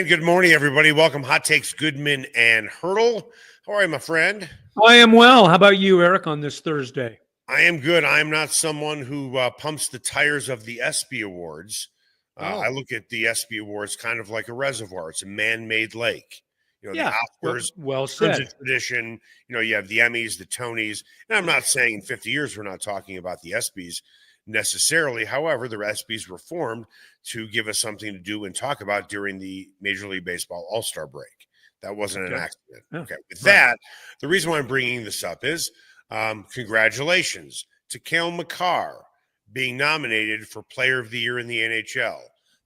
Good morning, everybody. Welcome, Hot Takes Goodman and Haertl. How are you, my friend? I am well. How about you, Eric, on this Thursday? I am good. I am not someone who pumps the tires of the ESPY Awards. I look at the ESPY Awards kind of like a reservoir. It's a man-made lake. You know, Yeah, the Oscars, well tons said. of tradition. You know, you have the Emmys, the Tonys. And I'm not saying in 50 years we're not talking about the ESPYs necessarily. However, the ESPYs were formed to give us something to do and talk about during the Major League Baseball All-Star break. That wasn't an accident. Okay. With that, the reason why I'm bringing this up is congratulations to Cale Makar being nominated for Player of the Year in the NHL.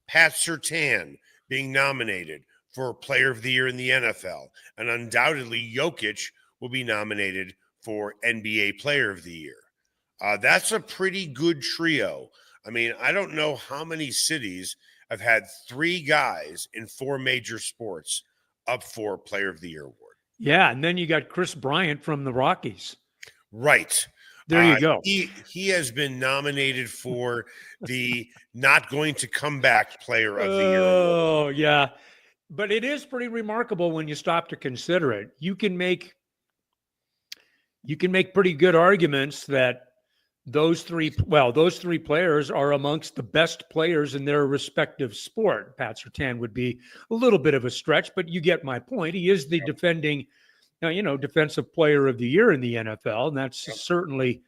Pat Surtain being nominated for Player of the Year in the NFL. And undoubtedly, Jokic will be nominated for NBA Player of the Year. That's a pretty good trio. I mean, I don't know how many cities have had three guys in four major sports up for Player of the Year award. Yeah, and then you got Chris Bryant from the Rockies. Right. There you go. He has been nominated for the not going to come back Player of the Year award. Oh, yeah. But it is pretty remarkable when you stop to consider it. You can make pretty good arguments that those three players are amongst the best players in their respective sport. Pat Surtain would be a little bit of a stretch, but you get my point. He is the defending, defensive player of the year in the NFL, and that's certainly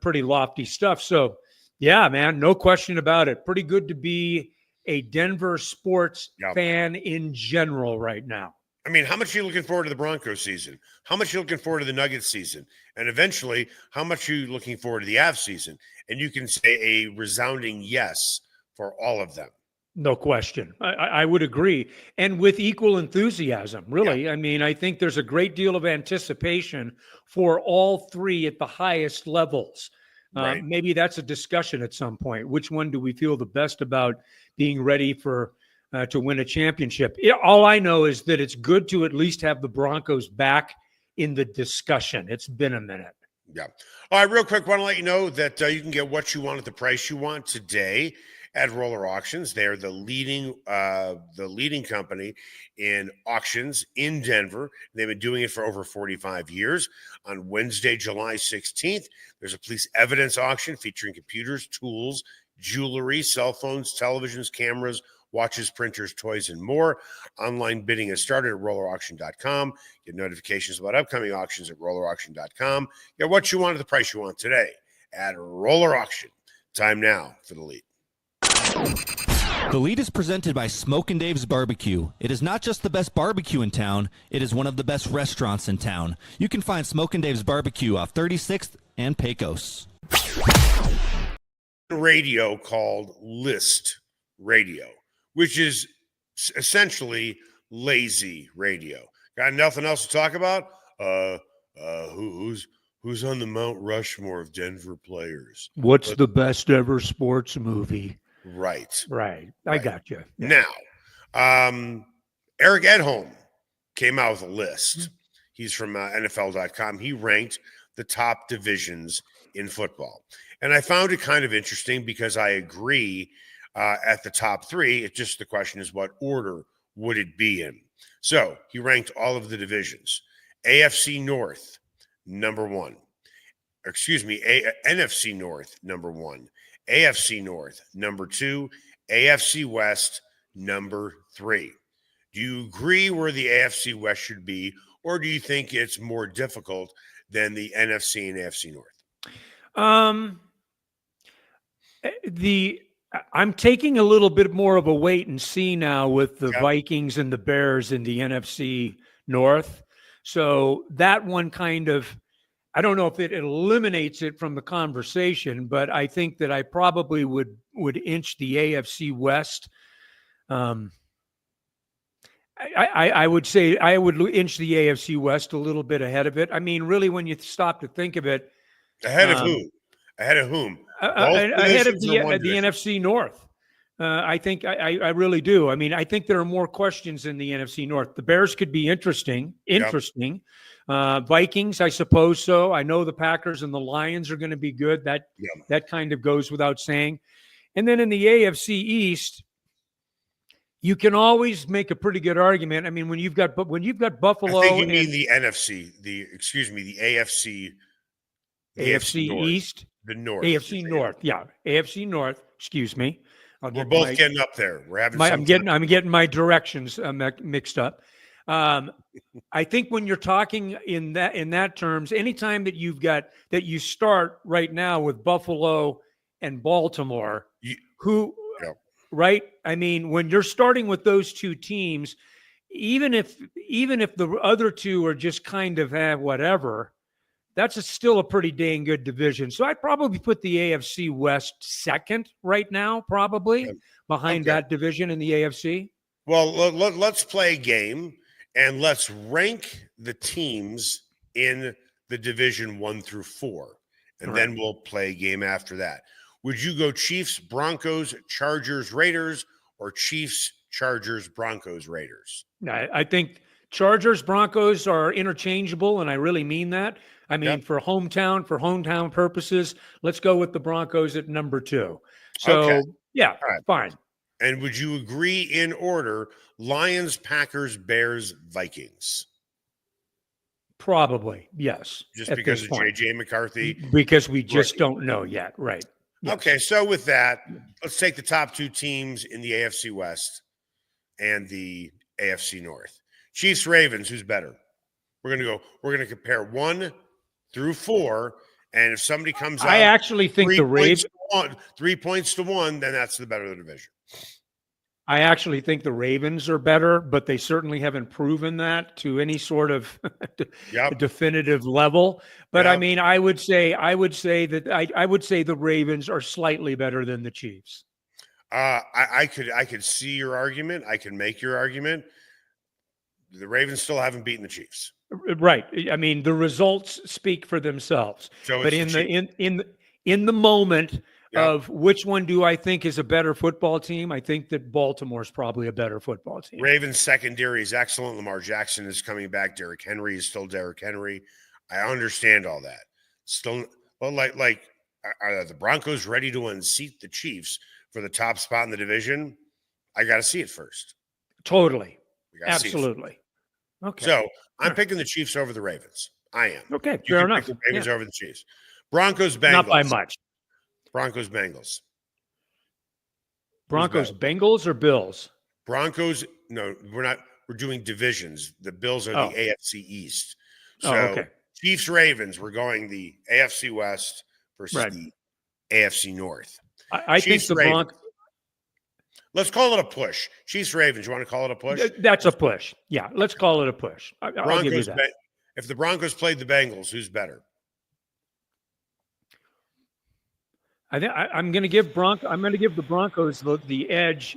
pretty lofty stuff. So, yeah, man, no question about it. Pretty good to be a Denver sports fan in general right now. I mean, how much are you looking forward to the Broncos season? How much are you looking forward to the Nuggets season? And eventually, how much are you looking forward to the Avs season? And you can say a resounding yes for all of them. No question. I would agree. And with equal enthusiasm, really. Yeah. I mean, I think there's a great deal of anticipation for all three at the highest levels. Right. Maybe that's a discussion at some point. Which one do we feel the best about being ready for to win a championship? All I know is that it's good to at least have the Broncos back in the discussion. It's been a minute. Yeah. All right, real quick, want to let you know that you can get what you want at the price you want today at Roller Auctions. They're the leading company in auctions in Denver. They've been doing it for over 45 years. On Wednesday, July 16th, there's a police evidence auction featuring computers, tools, jewelry, cell phones, televisions, cameras, watches, printers, toys, and more. Online bidding has started at rollerauction.com. Get notifications about upcoming auctions at rollerauction.com. Get what you want at the price you want today at Roller Auction. Time now for the lead. The lead is presented by Smokin' Dave's Barbecue. It is not just the best barbecue in town, it is one of the best restaurants in town. You can find Smokin' Dave's Barbecue off 36th and Pecos. Radio called List Radio, which is essentially lazy radio. Got nothing else to talk about? Who's on the Mount Rushmore of Denver players? What's the best ever sports movie? Right. I got you. Yeah. Now, Eric Edholm came out with a list. He's from NFL.com. He ranked the top divisions in football. And I found it kind of interesting because I agree at the top three. It's just the question is what order would it be in? So he ranked all of the divisions. AFC North, number one. NFC North, number one. AFC North, number two. AFC West, number three. Do you agree where the AFC West should be, or do you think it's more difficult than the NFC and AFC North? I'm taking a little bit more of a wait and see now with the Vikings and the Bears in the NFC North. So that one kind of, I don't know if it eliminates it from the conversation, but I think that I probably would inch the AFC West. I would say I would inch the AFC West a little bit ahead of it. I mean, really, when you stop to think of it. Ahead of who? Ahead of whom? Ahead of the NFC North. I think I really do. I mean, I think there are more questions in the NFC North. The Bears could be interesting. Vikings, I suppose so. I know the Packers and the Lions are going to be good. That kind of goes without saying. And then in the AFC East, You can always make a pretty good argument. I mean, when you've got Buffalo, I think you mean the NFC, the AFC, the AFC North, East, the North, AFC North, yeah, AFC North. Excuse me. We're both getting up there. We're having. I'm getting my directions mixed up. I think when you're talking in that terms, anytime that you start right now with Buffalo and Baltimore, right? I mean, when you're starting with those two teams, even if the other two are just kind of whatever, that's still a pretty dang good division. So I'd probably put the AFC West second right now, probably behind that division in the AFC. Well, let's play a game and let's rank the teams in the division 1 through 4, and then we'll play a game after that. Would you go Chiefs, Broncos, Chargers, Raiders, or Chiefs, Chargers, Broncos, Raiders? I think Chargers, Broncos are interchangeable, and I really mean that. I mean, for hometown purposes, let's go with the Broncos at number 2. So, fine. And would you agree in order, Lions, Packers, Bears, Vikings? Probably, yes. Just because of J.J. McCarthy? Because we just don't know yet, right. Yes. Okay, so with that, let's take the top 2 teams in the AFC West and the AFC North. Chiefs, Ravens, who's better? We're going to compare 1 through 4, and if somebody comes out, I actually think the Ravens 3 points to 1, then that's the better of the division. I actually think the Ravens are better, but they certainly haven't proven that to any sort of definitive level. But I mean, I would say the Ravens are slightly better than the Chiefs. I could see your argument. I can make your argument. The Ravens still haven't beaten the Chiefs. Right. I mean, the results speak for themselves. So but in the moment of which one do I think is a better football team, I think that Baltimore's probably a better football team. Ravens secondary is excellent. Lamar Jackson is coming back. Derrick Henry is still Derrick Henry. I understand all that. Still, well, are the Broncos ready to unseat the Chiefs for the top spot in the division? I got to see it first. Totally. Absolutely. Okay. So I'm picking the Chiefs over the Ravens. I am. Okay. Fair enough. Pick the Ravens over the Chiefs. Broncos, Bengals. Not by much. Broncos, Bengals. Broncos, Bengals, or Bills? Broncos. No, we're not. We're doing divisions. The Bills are the AFC East. So Chiefs, Ravens. We're going the AFC West versus the AFC North. I think the Broncos. Let's call it a push. Chiefs, Ravens. You want to call it a push? That's a push. Yeah, let's call it a push. I'll give you that. If the Broncos played the Bengals, who's better? I'm going to give the Broncos the edge.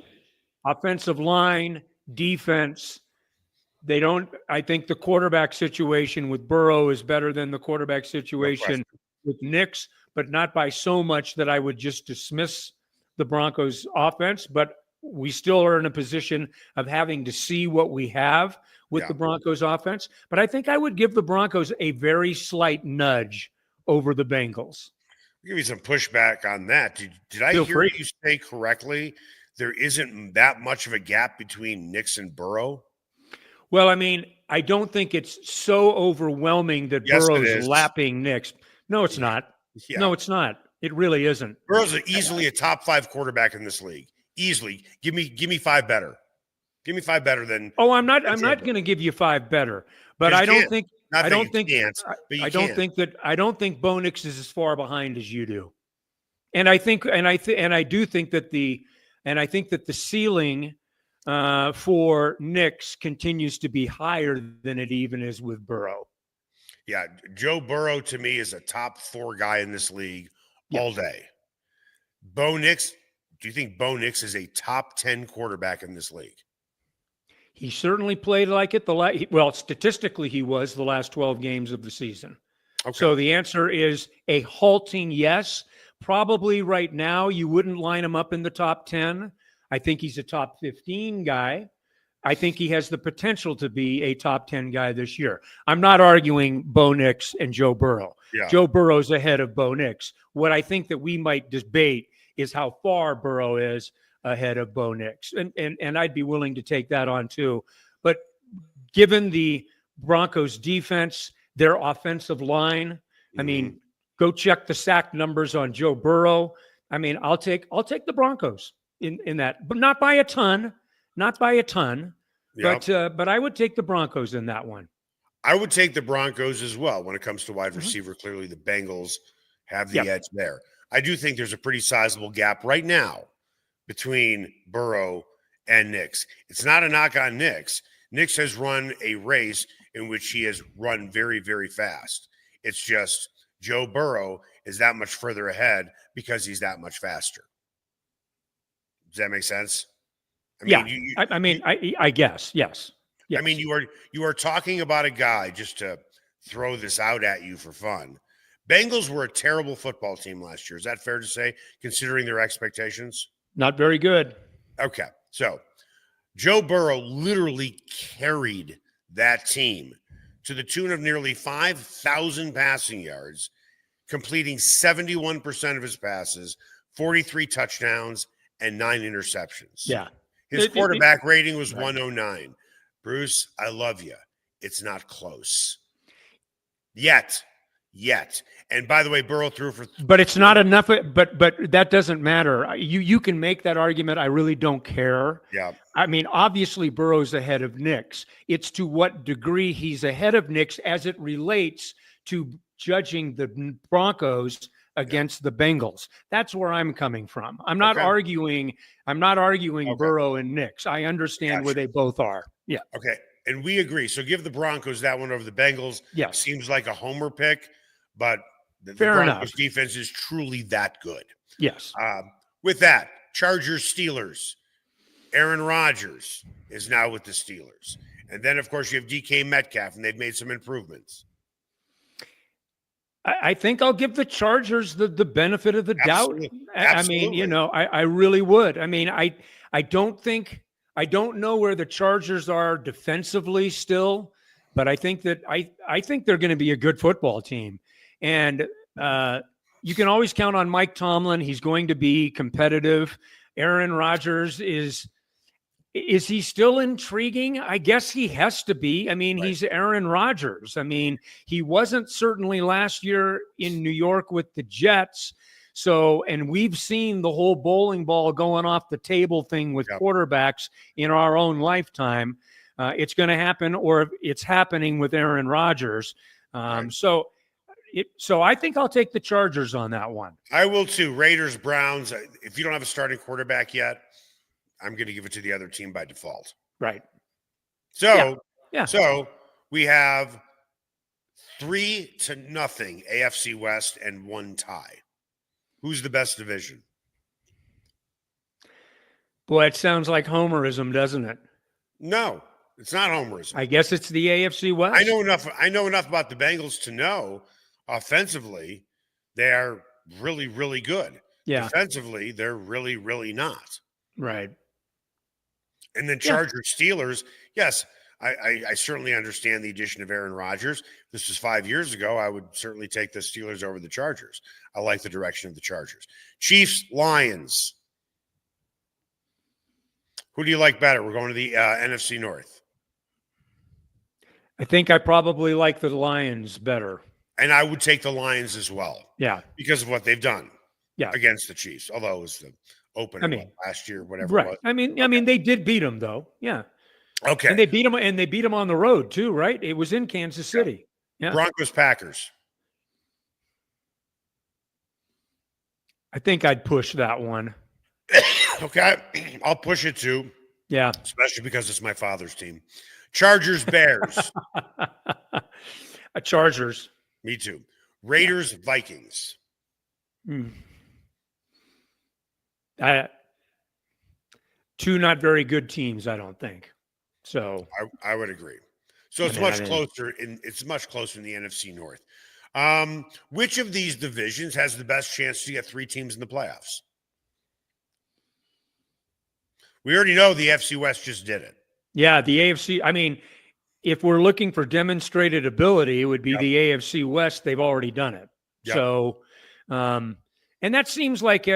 Offensive line, defense. I think the quarterback situation with Burrow is better than the quarterback situation with Nix, but not by so much that I would just dismiss the Broncos offense. But we still are in a position of having to see what we have with the Broncos offense. But I think I would give the Broncos a very slight nudge over the Bengals. I'll give you some pushback on that. Did I hear you say correctly? There isn't that much of a gap between Nix and Burrow? Well, I mean, I don't think it's so overwhelming that Burrow's lapping Nix. No, it's not. Yeah. No, it's not. It really isn't. Burrow's easily a top 5 quarterback in this league. Easily. Give me 5 better. Give me 5 better than. Oh, I'm not going to give you 5 better, but I don't think Bo Nix is as far behind as you do. And I do think that the ceiling for Nix continues to be higher than it even is with Burrow. Yeah, Joe Burrow to me is a top 4 guy in this league all day. Bo Nix, do you think Bo Nix is a top 10 quarterback in this league? He certainly played like it. Statistically, he was the last 12 games of the season. Okay. So the answer is a halting yes. Probably right now, you wouldn't line him up in the top 10. I think he's a top 15 guy. I think he has the potential to be a top 10 guy this year. I'm not arguing Bo Nix and Joe Burrow. Yeah. Joe Burrow's ahead of Bo Nix. What I think that we might debate is how far Burrow is ahead of Bo Nix. And I'd be willing to take that on too. But given the Broncos defense, their offensive line, I mean, go check the sack numbers on Joe Burrow. I mean, I'll take the Broncos in that, but not by a ton. Yep. But I would take the Broncos in that one. I would take the Broncos as well when it comes to wide receiver. Clearly, the Bengals have the edge there. I do think there's a pretty sizable gap right now between Burrow and Nix. It's not a knock on Nix. Nix has run a race in which he has run very, very fast. It's just Joe Burrow is that much further ahead because he's that much faster. Does that make sense? I mean, I guess, yes. I mean, you are talking about a guy, just to throw this out at you for fun. Bengals were a terrible football team last year. Is that fair to say, considering their expectations? Not very good. Okay. So Joe Burrow literally carried that team to the tune of nearly 5,000 passing yards, completing 71% of his passes, 43 touchdowns, and 9 interceptions. Yeah. His quarterback rating was 109. Bruce, I love you. It's not close. Yet. And by the way, Burrow threw for... But it's not enough. But that doesn't matter. You can make that argument. I really don't care. Yeah. I mean, obviously, Burrow's ahead of Nix. It's to what degree he's ahead of Nix as it relates to judging the Broncos against the Bengals. That's where I'm coming from. I'm not arguing Burrow and Nix. I understand where they both are. Yeah. Okay. And we agree. So give the Broncos that one over the Bengals. Yeah. Seems like a homer pick, but the Fair Broncos enough. defense is truly that good. Yes. With that, Chargers, Steelers. Aaron Rodgers is now with the Steelers. And then, of course, you have DK Metcalf, and they've made some improvements. I think I'll give the Chargers the benefit of the doubt. I mean, I really would. I mean, I don't know where the Chargers are defensively still, but I think they're going to be a good football team. And you can always count on Mike Tomlin. He's going to be competitive. Aaron Rodgers is he still intriguing? I guess he has to be. I mean, He's Aaron Rodgers. I mean, he wasn't certainly last year in New York with the Jets. So, and we've seen the whole bowling ball going off the table thing with quarterbacks in our own lifetime. It's going to happen, or it's happening with Aaron Rodgers. So I think I'll take the Chargers on that one. I will too. Raiders, Browns. If you don't have a starting quarterback yet, I'm going to give it to the other team by default. Right. So, So we have 3-0 AFC West and 1 tie. Who's the best division? Boy, it sounds like homerism, doesn't it? No, it's not homerism. I guess it's the AFC West. I know enough about the Bengals to know offensively they are really, really good. Yeah. Defensively, they're really, really not. Right. And then Chargers, Steelers. Yes, I certainly understand the addition of Aaron Rodgers. This was 5 years ago. I would certainly take the Steelers over the Chargers. I like the direction of the Chargers. Chiefs, Lions. Who do you like better? We're going to the NFC North. I think I probably like the Lions better. And I would take the Lions as well. Yeah. Because of what they've done against the Chiefs. Although it was the opener last year, whatever it was. I mean, they did beat them, though. Yeah. Okay. And they beat them on the road, too, right? It was in Kansas City. Yeah. Broncos, Packers. I think I'd push that one. Okay. I'll push it too. Yeah. Especially because it's my father's team. Chargers, Bears. Chargers. Me too. Raiders, Vikings. Two not very good teams, I don't think. So I would agree. So it's much closer in the NFC North. Which of these divisions has the best chance to get 3 teams in the playoffs? We already know the AFC West just did it. Yeah, the AFC. I mean, if we're looking for demonstrated ability, it would be the AFC West. They've already done it. Yep. So, and that seems like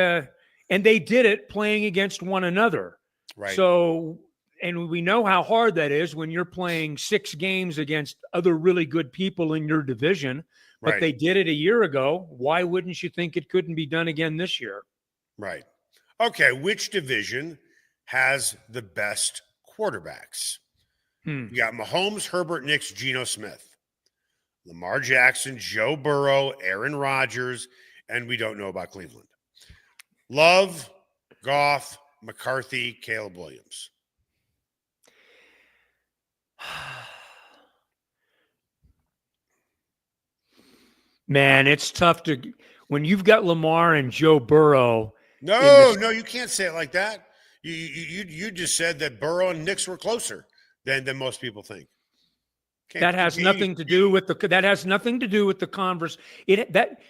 And they did it playing against one another. Right. So, and we know how hard that is when you're playing 6 games against other really good people in your division. But Right. they did it a year ago. Why wouldn't you think it couldn't be done again this year? Right. Okay. Which division has the best quarterbacks? You got Mahomes, Herbert, Nix, Geno Smith, Lamar Jackson, Joe Burrow, Aaron Rodgers, and we don't know about Cleveland. Love, Goff, McCarthy, Caleb Williams. Man, it's tough when you've got Lamar and Joe Burrow. No, you can't say it like that. You just said that Burrow and Nix were closer than most people think. That has nothing to do with the converse.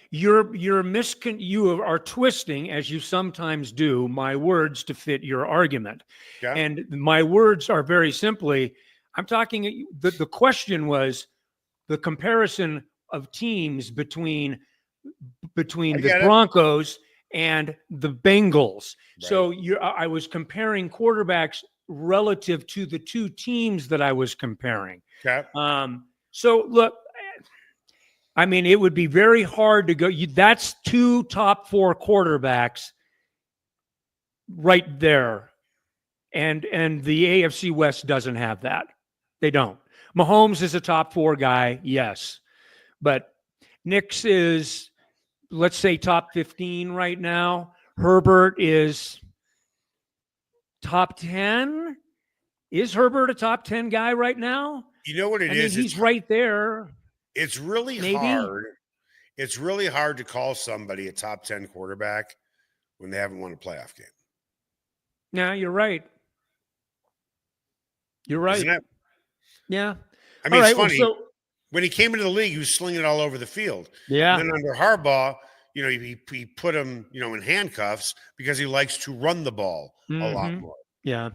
You are twisting, as you sometimes do, my words to fit your argument. Yeah. And my words are very simply, I'm talking, the question was the comparison of teams between the Broncos and the Bengals. Right. So I was comparing quarterbacks relative to the 2 teams that I was comparing. Okay. So look, I mean, it would be very hard to go. That's 2 top 4 quarterbacks right there. And the AFC West doesn't have that. They don't. Mahomes is a top 4 guy. Yes. But Nix is, let's say, top 15 right now. Herbert is top 10. Is Herbert a top 10 guy right now? You know what it is? He's right there. It's really hard. It's really hard to call somebody a top 10 quarterback when they haven't won a playoff game. Yeah, you're right. You're right. Isn't it? Yeah. I mean, it's funny. When he came into the league, he was slinging it all over the field. Yeah. And then under Harbaugh, he put him, in handcuffs because he likes to run the ball a lot more. Yeah.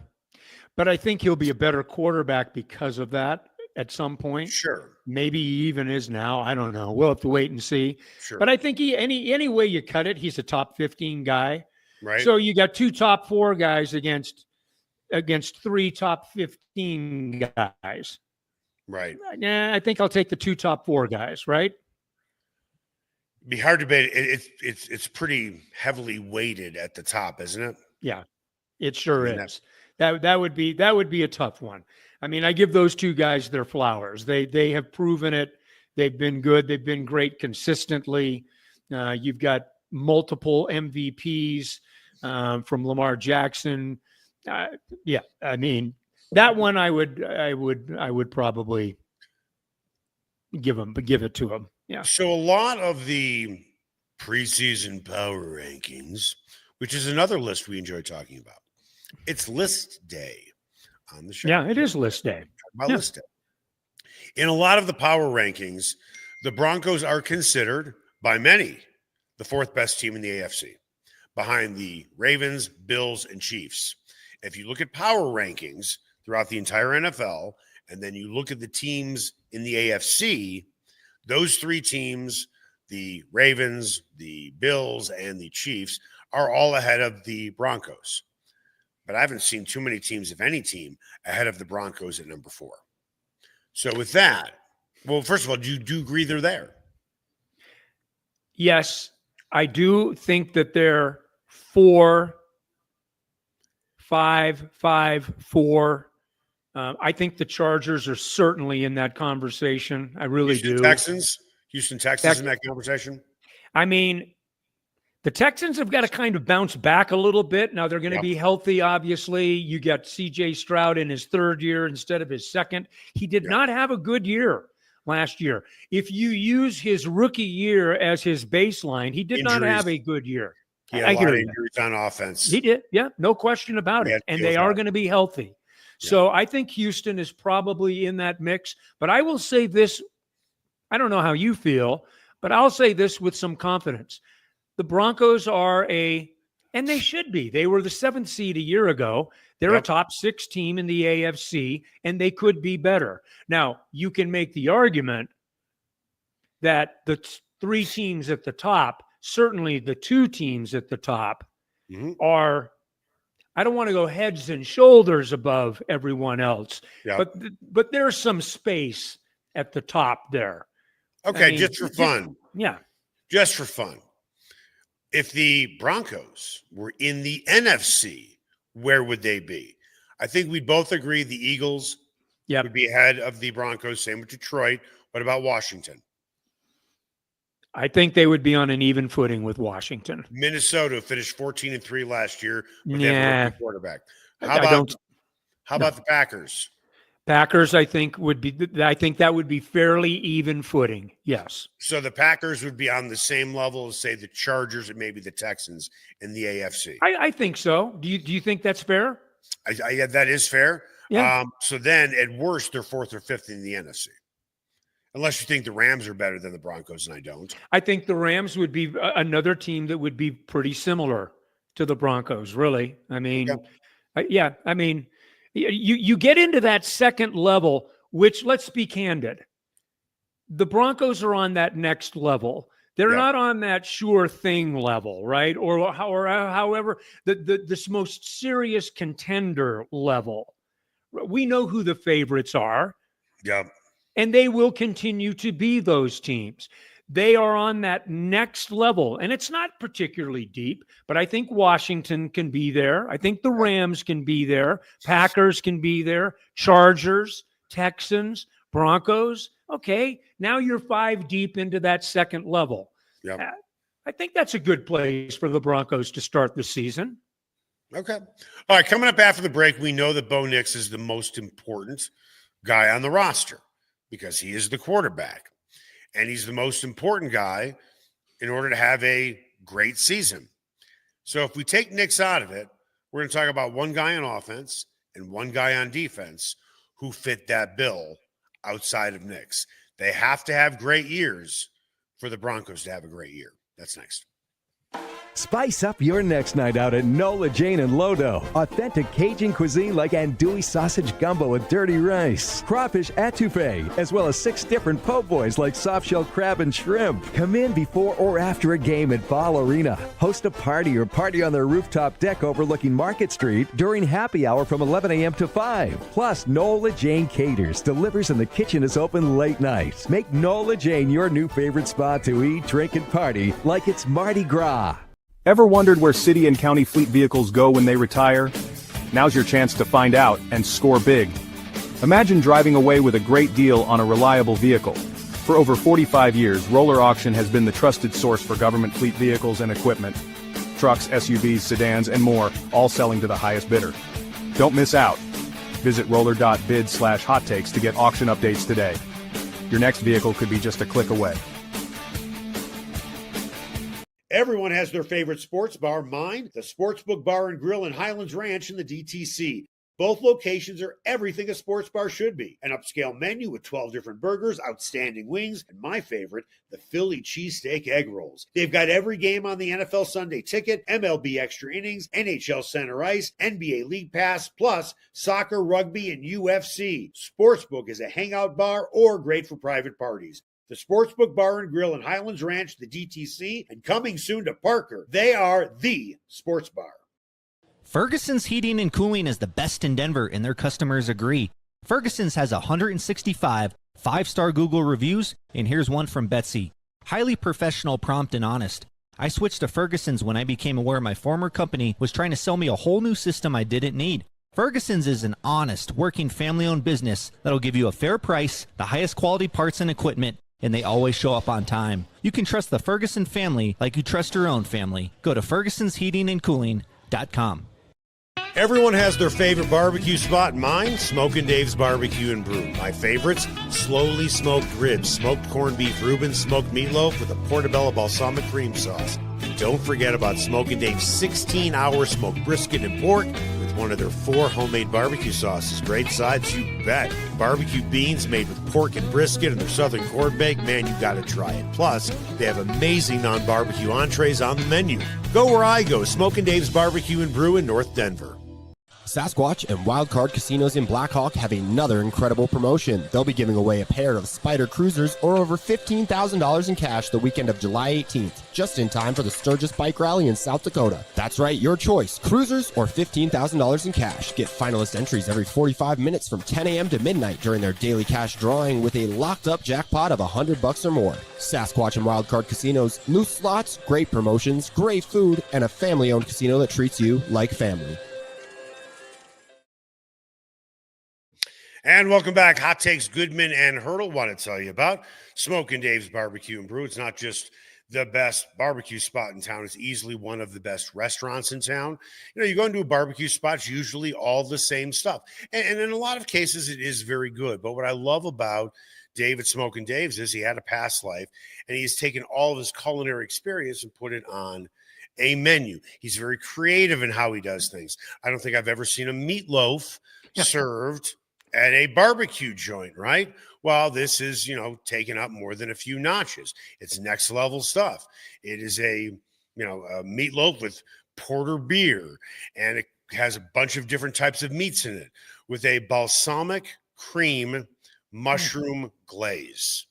But I think he'll be a better quarterback because of that at some point. Sure. Maybe he even is now. I don't know. We'll have to wait and see. Sure. But I think any way you cut it, he's a top 15 guy. Right. So you got 2 top 4 guys against 3 top 15 guys. Right. Yeah, I think I'll take the 2 top 4 guys, right? It'd be hard to debate. It's pretty heavily weighted at the top, isn't it? Yeah, it sure is. That would be a tough one. I mean, I give those 2 guys their flowers. They have proven it. They've been good. They've been great consistently. You've got multiple MVPs from Lamar Jackson. Yeah, I mean, that one I would probably give it to him. Yeah. So a lot of the preseason power rankings, which is another list we enjoy talking about, it's list day on the show. Yeah, it is list day. List day. In a lot of the power rankings, the Broncos are considered by many the 4th best team in the AFC, behind the Ravens, Bills, and Chiefs. If you look at power rankings throughout the entire NFL, and then you look at the teams in the AFC, those 3 teams, the Ravens, the Bills, and the Chiefs, are all ahead of the Broncos. But I haven't seen too many teams, if any team, ahead of the Broncos at number 4. So with that, well, first of all, do you agree they're there? Yes, I do think that they're 4, 5, 5, 4. I think the Chargers are certainly in that conversation. I really do. Houston Texans in that conversation. I mean, the Texans have got to kind of bounce back a little bit. Now they're going to be healthy, obviously. You got C.J. Stroud in his 3rd year instead of his 2nd. He did not have a good year last year. If you use his rookie year as his baseline, he did not have a good year. He had a lot of injuries on offense. He did. Yeah, no question about it. And they are going to be healthy. Yeah. So I think Houston is probably in that mix. But I will say this. I don't know how you feel, but I'll say this with some confidence. The Broncos are and they should be. They were the 7th seed a year ago. They're a top 6 team in the AFC, and they could be better. Now, you can make the argument that the 3 teams at the top, certainly the 2 teams at the top, are, I don't want to go heads and shoulders above everyone else, but there's some space at the top there. Okay, I mean, just for fun. Just for fun. If the Broncos were in the NFC, where would they be? I think we both agree the Eagles would be ahead of the Broncos, same with Detroit. What about Washington? I think they would be on an even footing with Washington. Minnesota finished 14-3 last year with their quarterback. How about the Packers? Packers, I think that would be fairly even footing. Yes. So the Packers would be on the same level as, say, the Chargers and maybe the Texans in the AFC. I think so. Do you think that's fair? Yeah, that is fair. Yeah. So then, at worst, they're fourth or fifth in the NFC. Unless you think the Rams are better than the Broncos, and I don't. I think the Rams would be another team that would be pretty similar to the Broncos, really. I mean, I mean, you get into that second level, which, let's be candid, the Broncos are on that next level. They're not on that sure thing level, right? Or however, this most serious contender level. We know who the favorites are. Yeah. And they will continue to be those teams. They are on that next level. And it's not particularly deep, but I think Washington can be there. I think the Rams can be there. Packers can be there. Chargers, Texans, Broncos. Okay, now you're 5 deep into that second level. Yep. I think that's a good place for the Broncos to start the season. Okay. All right, coming up after the break, we know that Bo Nix is the most important guy on the roster because he is the quarterback. And he's the most important guy in order to have a great season. So if we take Nix out of it, we're going to talk about one guy on offense and one guy on defense who fit that bill outside of Nix. They have to have great years for the Broncos to have a great year. That's next. Spice up your next night out at Nola, Jane, and Lodo. Authentic Cajun cuisine like andouille sausage gumbo with dirty rice, crawfish etouffee, as well as 6 different po' boys like soft-shell crab and shrimp. Come in before or after a game at Ball Arena. Host a party or party on their rooftop deck overlooking Market Street during happy hour from 11 a.m. to 5. Plus, Nola Jane caters, delivers, and the kitchen is open late night. Make Nola Jane your new favorite spot to eat, drink, and party like it's Mardi Gras. Ever wondered where city and county fleet vehicles go when they retire? Now's your chance to find out and score big. Imagine driving away with a great deal on a reliable vehicle. For over 45 years, Roller Auction has been the trusted source for government fleet vehicles and equipment. Trucks, SUVs, sedans, and more, all selling to the highest bidder. Don't miss out. Visit roller.bid/hot takes to get auction updates today. Your next vehicle could be just a click away. Everyone has their favorite sports bar. Mine, the Sportsbook Bar and Grill in Highlands Ranch in the DTC. Both locations are everything a sports bar should be. An upscale menu with 12 different burgers, outstanding wings, and my favorite, the Philly cheesesteak egg rolls. They've got every game on the NFL Sunday Ticket, MLB Extra Innings, NHL Center Ice, NBA League Pass, plus soccer, rugby, and UFC. Sportsbook is a hangout bar or great for private parties. The Sportsbook Bar and Grill in Highlands Ranch, the DTC, and coming soon to Parker. They are the sports bar. Ferguson's Heating and Cooling is the best in Denver, and their customers agree. Ferguson's has 165 5-star Google reviews, and here's one from Betsy. Highly professional, prompt, and honest. I switched to Ferguson's when I became aware my former company was trying to sell me a whole new system I didn't need. Ferguson's is an honest, working, family-owned business that'll give you a fair price, the highest quality parts and equipment, and they always show up on time. You can trust the Ferguson family like you trust your own family. Go to fergusonsheatingandcooling.com. Everyone has their favorite barbecue spot. Mine, Smokin' Dave's Barbecue and Brew. My favorites, slowly smoked ribs, smoked corned beef Reuben, smoked meatloaf with a portobello balsamic cream sauce. Don't forget about Smokin' Dave's 16-hour smoked brisket and pork with one of their 4 homemade barbecue sauces. Great sides, you bet. Barbecue beans made with pork and brisket and their southern corn bake. Man, you gotta try it. Plus, they have amazing non-barbecue entrees on the menu. Go where I go, Smokin' Dave's Barbecue and Brew in North Denver. Sasquatch and Wildcard Casinos in Blackhawk have another incredible promotion. They'll be giving away a pair of Spider Cruisers or over $15,000 in cash the weekend of July 18th, just in time for the Sturgis Bike Rally in South Dakota. That's right, your choice, cruisers or $15,000 in cash. Get finalist entries every 45 minutes from 10 a.m. to midnight during their daily cash drawing with a locked-up jackpot of $100 or more. Sasquatch and Wildcard Casinos, loose slots, great promotions, great food, and a family-owned casino that treats you like family. And welcome back. Hot Takes Goodman and Haertl want to tell you about Smokin' Dave's Barbecue and Brew. It's not just the best barbecue spot in town. It's easily one of the best restaurants in town. You know, you go into a barbecue spot, it's usually all the same stuff. And in a lot of cases, it is very good. But what I love about Dave at Smokin' Dave's is he had a past life, and he's taken all of his culinary experience and put it on a menu. He's very creative in how he does things. I don't think I've ever seen a meatloaf served at a barbecue joint, right? Well, this is, taken up more than a few notches. It's next level stuff. It is a meatloaf with porter beer, and it has a bunch of different types of meats in it with a balsamic cream mushroom glaze.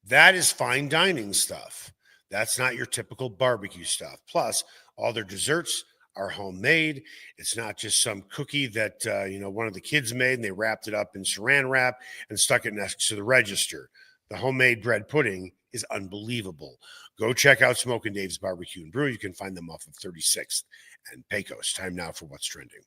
That is fine dining stuff. That's not your typical barbecue stuff. Plus, all their desserts are homemade. It's not just some cookie that one of the kids made and they wrapped it up in saran wrap and stuck it next to the register. The homemade bread pudding is unbelievable. Go check out Smokin' Dave's Barbecue and Brew. You can find them off of 36th and Pecos. Time now for What's Trending.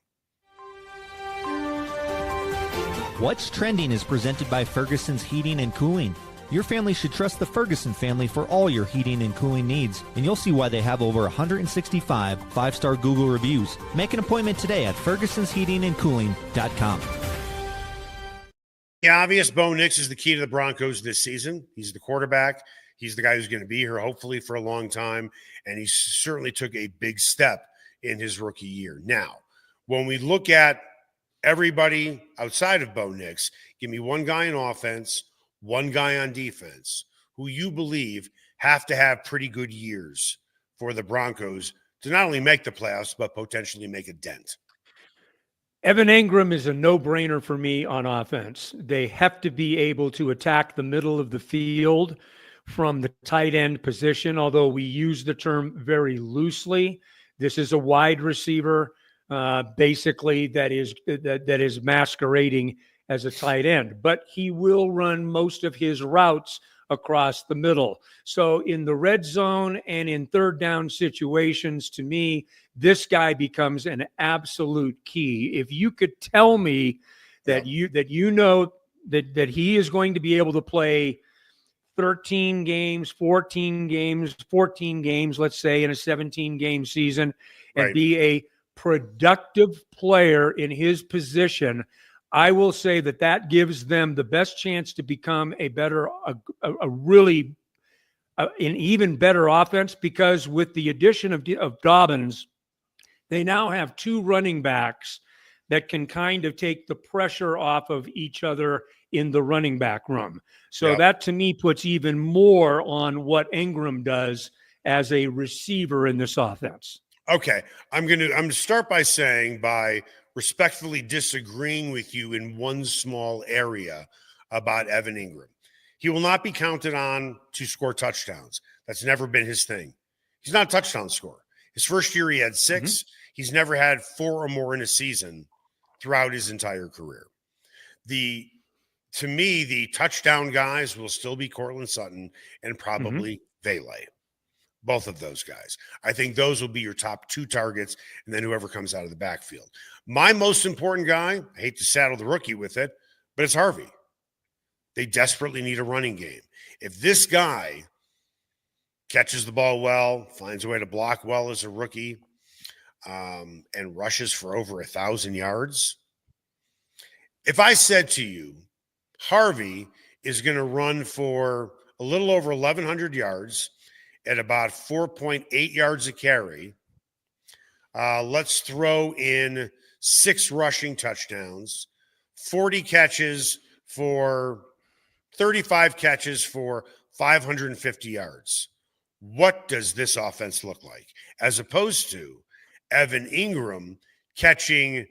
What's Trending is presented by Ferguson's Heating and Cooling. Your family should trust the Ferguson family for all your heating and cooling needs, and you'll see why they have over 165 five-star Google reviews. Make an appointment today at fergusonsheatingandcooling.com. The obvious, Bo Nix is the key to the Broncos this season. He's the quarterback. He's the guy who's going to be here hopefully for a long time, and he certainly took a big step in his rookie year. Now, when we look at everybody outside of Bo Nix, give me one guy in offense, one guy on defense who you believe have to have pretty good years for the Broncos to not only make the playoffs, but potentially make a dent. Evan Engram is a no-brainer for me on offense. They have to be able to attack the middle of the field from the tight end position, although we use the term very loosely. This is a wide receiver, basically, that is masquerading as a tight end, but he will run most of his routes across the middle. So in the red zone and in third down situations, to me, this guy becomes an absolute key. If you could tell me that that he is going to be able to play 13 games, 14 games, let's say, in a 17-game season, and be a productive player in his position, I will say that gives them the best chance to become an even better offense, because with the addition of Dobbins, they now have two running backs that can kind of take the pressure off of each other in the running back room. So that to me puts even more on what Engram does as a receiver in this offense. Okay. I'm going to start by respectfully disagreeing with you in one small area about Evan Engram. He will not be counted on to score touchdowns. That's never been his thing. He's not a touchdown scorer. His first year, he had 6. Mm-hmm. He's never had 4 or more in a season throughout his entire career. To me, the touchdown guys will still be Courtland Sutton and probably Valet. Both of those guys. I think those will be your top 2 targets, and then whoever comes out of the backfield. My most important guy, I hate to saddle the rookie with it, but it's Harvey. They desperately need a running game. If this guy catches the ball well, finds a way to block well as a rookie, and rushes for over 1,000 yards, if I said to you, Harvey is going to run for a little over 1,100 yards at about 4.8 yards a carry, let's throw in 6 rushing touchdowns, 35 catches for 550 yards. What does this offense look like? As opposed to Evan Engram catching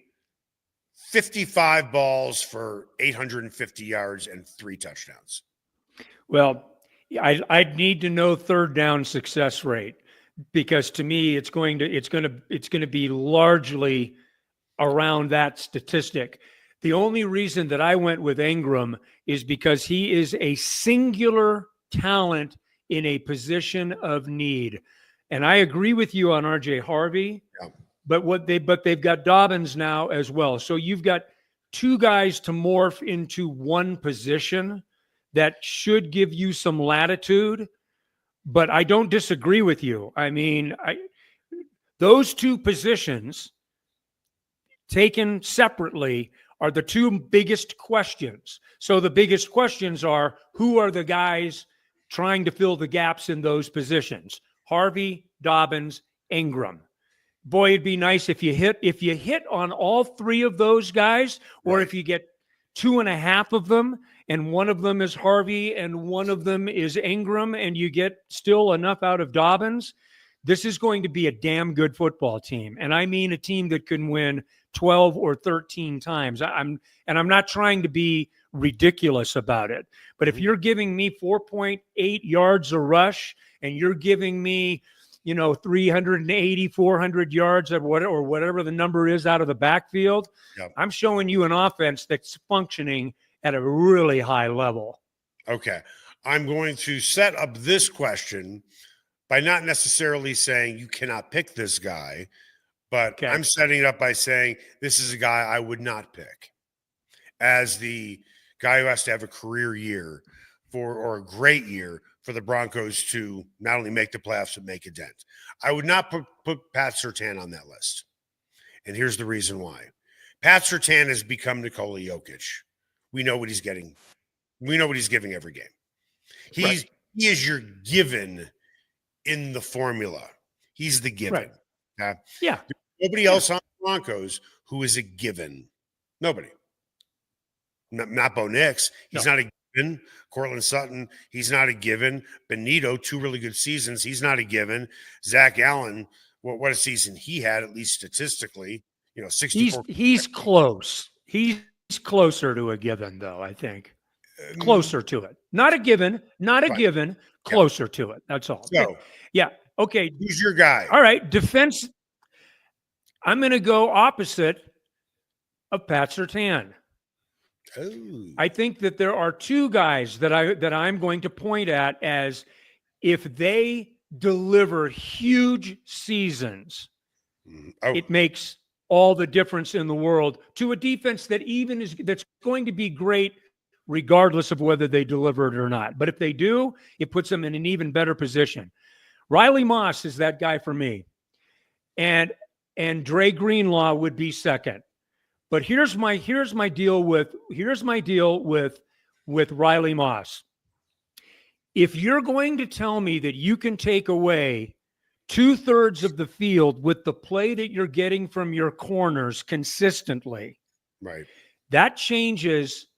55 balls for 850 yards and 3 touchdowns. Well, I'd need to know third down success rate, because to me it's going to be largely around that statistic. The only reason that I went with Ingram is because he is a singular talent in a position of need. And I agree with you on RJ Harvey, Yeah. but they've got Dobbins now as well. So you've got two guys to morph into one position that should give you some latitude. But I don't disagree with you. I mean, those two positions taken separately are the two biggest questions. So the biggest questions are, who are the guys trying to fill the gaps in those positions? Harvey, Dobbins, Ingram. Boy, it'd be nice if you hit on all three of those guys, or if you get 2.5 of them, and one of them is Harvey and one of them is Ingram, and you get still enough out of Dobbins. This is going to be a damn good football team. And I mean a team that can win 12 or 13 times. I'm not trying to be ridiculous about it. But if you're giving me 4.8 yards a rush and you're giving me, 380, 400 yards or whatever the number is out of the backfield, I'm showing you an offense that's functioning at a really high level. Okay. I'm going to set up this question by not necessarily saying you cannot pick this guy, but I'm setting it up by saying this is a guy I would not pick as the guy who has to have a career year or a great year for the Broncos to not only make the playoffs, but make a dent. I would not put Pat Surtain on that list. And here's the reason why. Pat Surtain has become Nikola Jokic. We know what he's getting. We know what he's giving every game. He is your given in the formula. He's the given. Yeah. There's nobody else on the Broncos who is a given. Nobody. Not Bo Nix. He's not a given. Cortland Sutton, he's not a given. Benito, 2 really good seasons. He's not a given. Zach Allen, what a season he had, at least statistically. 64. He's close. He's closer to a given, though, I think. Closer to it. Not a given, given, closer to it. That's all. So, okay. Who's your guy? All right. Defense. I'm going to go opposite of Pat Surtain. Oh. I think that there are two guys that I'm going to point at as, if they deliver huge seasons, it makes all the difference in the world to a defense that's going to be great regardless of whether they deliver it or not. But if they do, it puts them in an even better position. Riley Moss is that guy for me. And Dre Greenlaw would be second. But here's my deal with Riley Moss. If you're going to tell me that you can take away 2/3 of the field with the play that you're getting from your corners consistently, that changes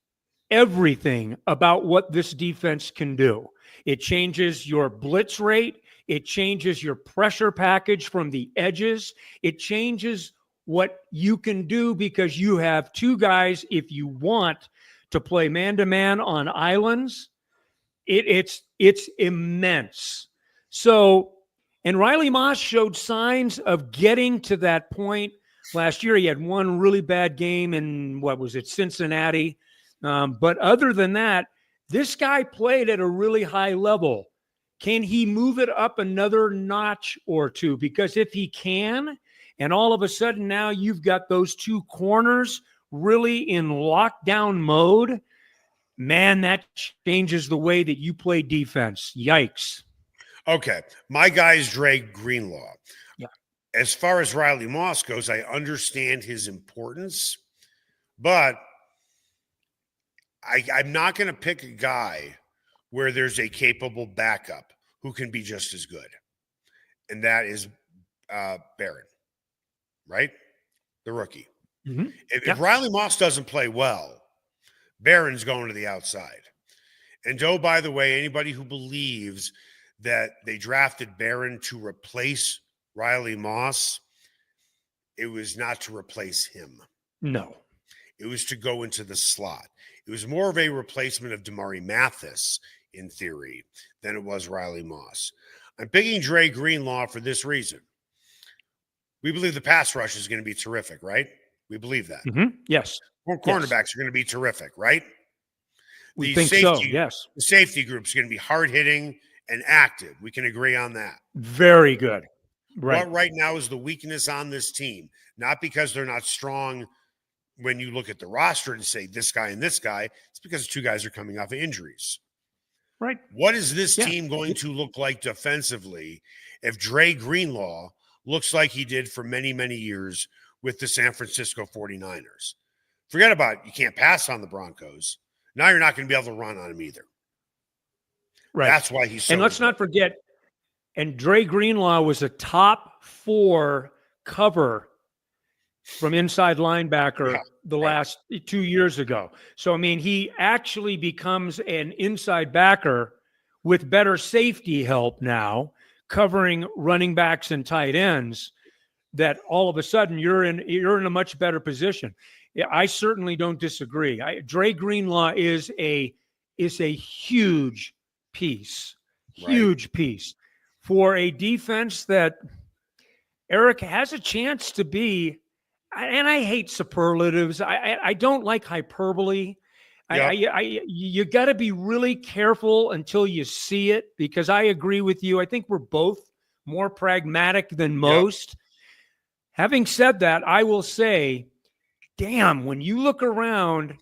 everything about what this defense can do. It changes your blitz rate. It changes your pressure package from the edges. It changes what you can do, because you have two guys, if you want to play man-to-man on islands, it's immense. So, and Riley Moss showed signs of getting to that point last year. He had one really bad game in, Cincinnati. But other than that, this guy played at a really high level. Can he move it up another notch or two? Because if he can, and all of a sudden now you've got those two corners really in lockdown mode, man, that changes the way that you play defense. Yikes. Okay. My guy is Dre Greenlaw. Yeah. As far as Riley Moss goes, I understand his importance, but I'm not going to pick a guy where there's a capable backup who can be just as good. And that is Barron, right? The rookie. Mm-hmm. If Riley Moss doesn't play well, Barron's going to the outside. And by the way, anybody who believes that they drafted Barron to replace Riley Moss, it was not to replace him. No. It was to go into the slot. It was more of a replacement of Damari Mathis, in theory, than it was Riley Moss. I'm picking Dre Greenlaw for this reason. We believe the pass rush is going to be terrific, right? We believe that. Yes. Cornerbacks are going to be terrific, right? We think so, yes. The safety group is going to be hard-hitting and active. We can agree on that. Very good. Right. What right now is the weakness on this team? Not because they're not strong when you look at the roster and say this guy and this guy. It's because two guys are coming off of injuries. Right. What is this team going to look like defensively if Dre Greenlaw looks like he did for many, many years with the San Francisco 49ers? Forget about it. You can't pass on the Broncos. Now you're not going to be able to run on him either. Right. That's why he's so And let's not forget, and Dre Greenlaw was a top 4 cover from inside linebacker last 2 years ago. So, I mean, he actually becomes an inside backer with better safety help now, covering running backs and tight ends, that all of a sudden you're in a much better position. I certainly don't disagree. Dre Greenlaw is a huge piece for a defense that Eric has a chance to be. And I hate superlatives. I don't like hyperbole. You got to be really careful until you see it, because I agree with you. I think we're both more pragmatic than most. Having said that, I will say, damn, when you look around,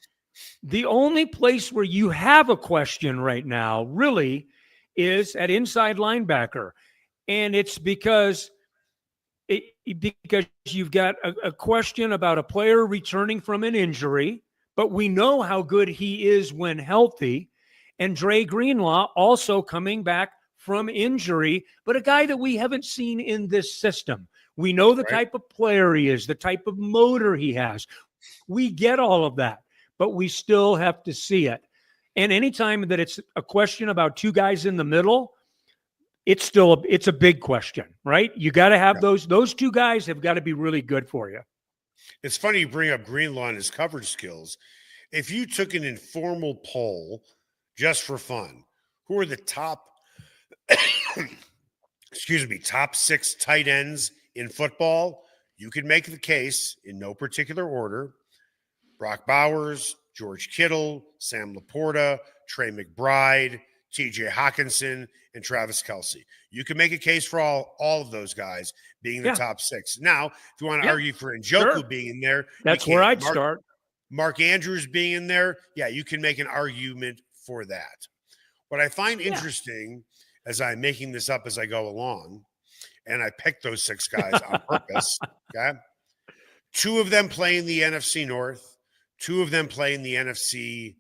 the only place where you have a question right now really is at inside linebacker. And it's because you've got a question about a player returning from an injury, but we know how good he is when healthy. And Dre Greenlaw also coming back from injury, but a guy that we haven't seen in this system. We know the type of player he is, the type of motor he has. We get all of that, but we still have to see it. And anytime that it's a question about two guys in the middle, it's a big question, right? You got to have those two guys have got to be really good for you. It's funny you bring up Greenlaw and his coverage skills. If you took an informal poll just for fun, who are the top, top 6 tight ends in football? You could make the case in no particular order: Brock Bowers, George Kittle, Sam Laporta, Trey McBride, TJ Hawkinson, and Travis Kelce. You can make a case for all of those guys being the top 6. Now, if you want to argue for Njoku being in there, that's where I'd start. Mark Andrews being in there, you can make an argument for that. What I find interesting, as I'm making this up as I go along, and I picked those 6 guys on purpose, okay? 2 of them play in the NFC North, 2 of them play in the NFC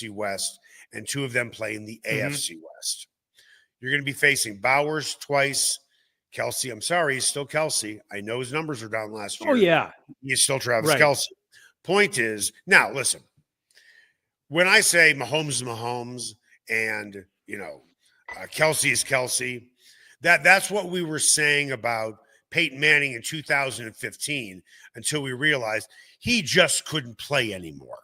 West, and 2 of them play in the AFC West. You're going to be facing Bowers twice. Kelce, I'm sorry, he's still Kelce. I know his numbers are down last year. Oh, yeah. He's still Travis Kelce. Point is, now, listen, when I say Mahomes is Mahomes and, Kelce is Kelce, that's what we were saying about Peyton Manning in 2015 until we realized he just couldn't play anymore.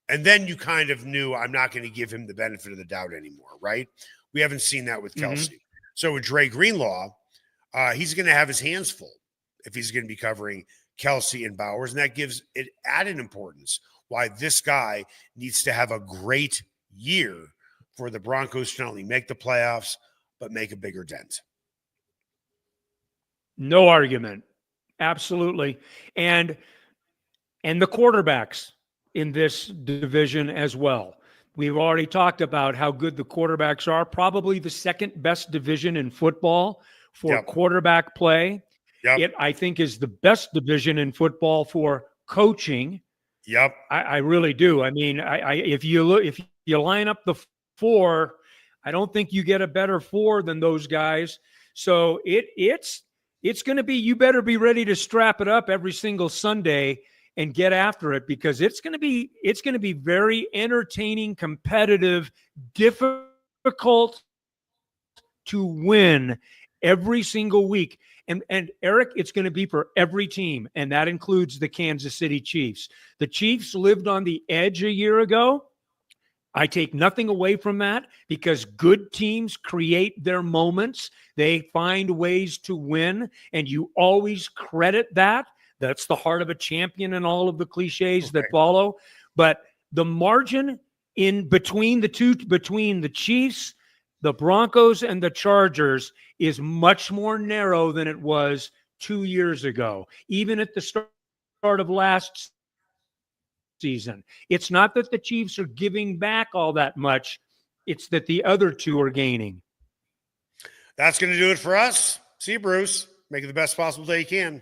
And then you kind of knew, I'm not going to give him the benefit of the doubt anymore, right? We haven't seen that with Kelce. So with Dre Greenlaw, he's going to have his hands full if he's going to be covering Kelce and Bowers. And that gives it added importance why this guy needs to have a great year for the Broncos to not only make the playoffs, but make a bigger dent. No argument. Absolutely. And the quarterbacks in this division as well. We've already talked about how good the quarterbacks are. Probably the second best division in football for quarterback play. It, I think, is the best division in football for coaching. I really do. I mean, if you line up the 4, I don't think you get a better 4 than those guys. So it's going to be, you better be ready to strap it up every single Sunday and get after it, because it's going to be very entertaining, competitive, difficult to win every single week. And Eric, it's going to be for every team, and that includes the Kansas City Chiefs. The Chiefs lived on the edge a year ago. I take nothing away from that because good teams create their moments. They find ways to win, and you always credit that. That's the heart of a champion and all of the cliches that follow. But the margin in between the Chiefs, the Broncos, and the Chargers is much more narrow than it was 2 years ago, even at the start of last season. It's not that the Chiefs are giving back all that much. It's that the other two are gaining. That's going to do it for us. See you, Bruce. Make it the best possible day you can.